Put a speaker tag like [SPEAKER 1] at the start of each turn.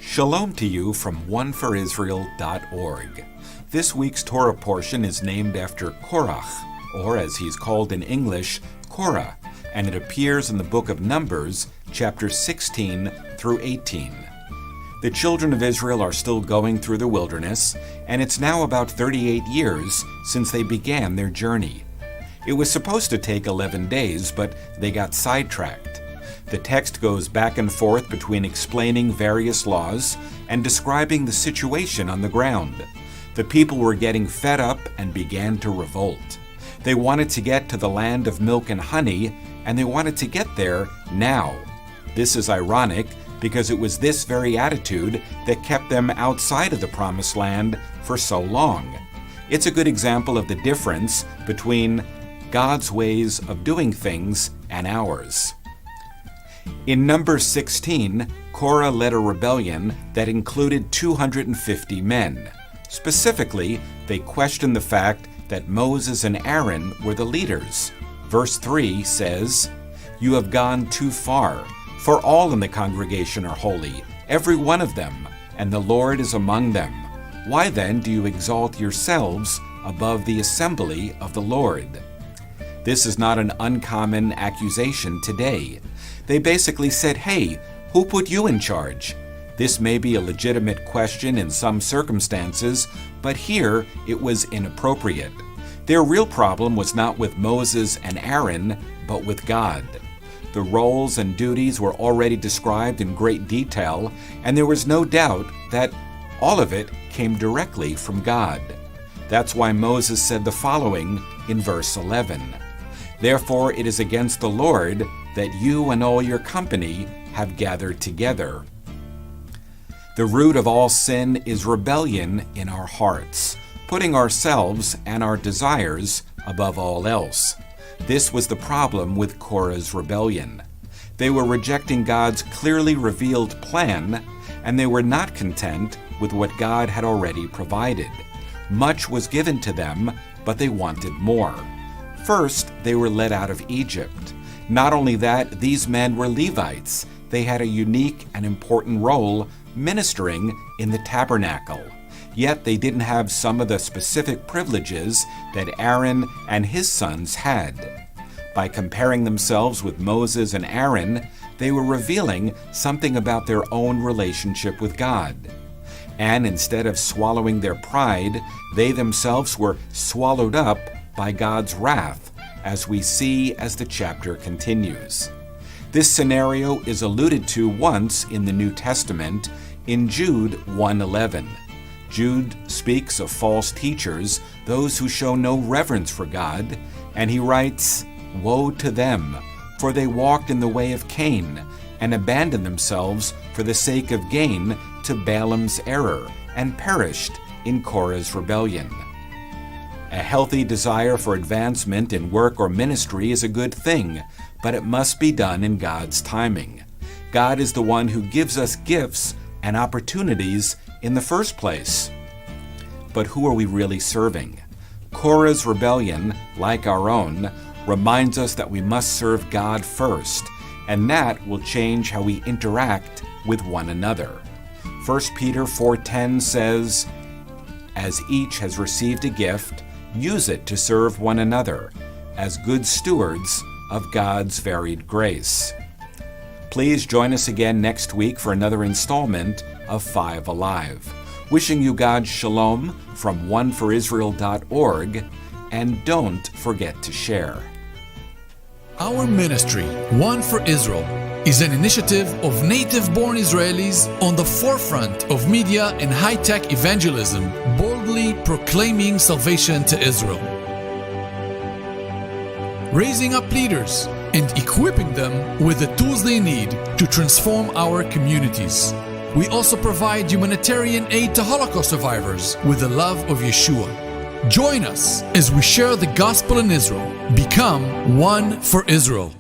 [SPEAKER 1] Shalom to you from oneforisrael.org. This week's Torah portion is named after Korach, or as he's called in English, Korah, and it appears in the book of Numbers, chapters 16 through 18. The children of Israel are still going through the wilderness, and it's now about 38 years since they began their journey. It was supposed to take 11 days, but they got sidetracked. The text goes back and forth between explaining various laws and describing the situation on the ground. The people were getting fed up and began to revolt. They wanted to get to the land of milk and honey, and they wanted to get there now. This is ironic because it was this very attitude that kept them outside of the promised land for so long. It's a good example of the difference between God's ways of doing things and ours. In Numbers 16, Korah led a rebellion that included 250 men. Specifically, they questioned the fact that Moses and Aaron were the leaders. Verse 3 says, "You have gone too far, for all in the congregation are holy, every one of them, and the Lord is among them. Why then do you exalt yourselves above the assembly of the Lord?" This is not an uncommon accusation today. They basically said, "Hey, who put you in charge?" This may be a legitimate question in some circumstances, but here it was inappropriate. Their real problem was not with Moses and Aaron, but with God. The roles and duties were already described in great detail, and there was no doubt that all of it came directly from God. That's why Moses said the following in verse 11, "Therefore it is against the Lord that you and all your company have gathered together." The root of all sin is rebellion in our hearts, putting ourselves and our desires above all else. This was the problem with Korah's rebellion. They were rejecting God's clearly revealed plan, and they were not content with what God had already provided. Much was given to them, but they wanted more. First, they were led out of Egypt. Not only that, these men were Levites. They had a unique and important role ministering in the tabernacle. Yet they didn't have some of the specific privileges that Aaron and his sons had. By comparing themselves with Moses and Aaron, they were revealing something about their own relationship with God. And instead of swallowing their pride, they themselves were swallowed up by God's wrath, as we see as the chapter continues. This scenario is alluded to once in the New Testament in Jude 1:11. Jude speaks of false teachers, those who show no reverence for God, and he writes, "Woe to them, for they walked in the way of Cain, and abandoned themselves for the sake of gain to Balaam's error, and perished in Korah's rebellion." A healthy desire for advancement in work or ministry is a good thing, but it must be done in God's timing. God is the one who gives us gifts and opportunities in the first place. But who are we really serving? Korah's rebellion, like our own, reminds us that we must serve God first, and that will change how we interact with one another. 1 Peter 4:10 says, "As each has received a gift, use it to serve one another as good stewards of God's varied grace." Please join us again next week for another installment of 5 Alive. Wishing you God's shalom from oneforisrael.org, and don't forget to share.
[SPEAKER 2] Our ministry, One for Israel, is an initiative of native-born Israelis on the forefront of media and high-tech evangelism, boldly proclaiming salvation to Israel. Raising up leaders and equipping them with the tools they need to transform our communities. We also provide humanitarian aid to Holocaust survivors with the love of Yeshua. Join us as we share the gospel in Israel. Become One for Israel.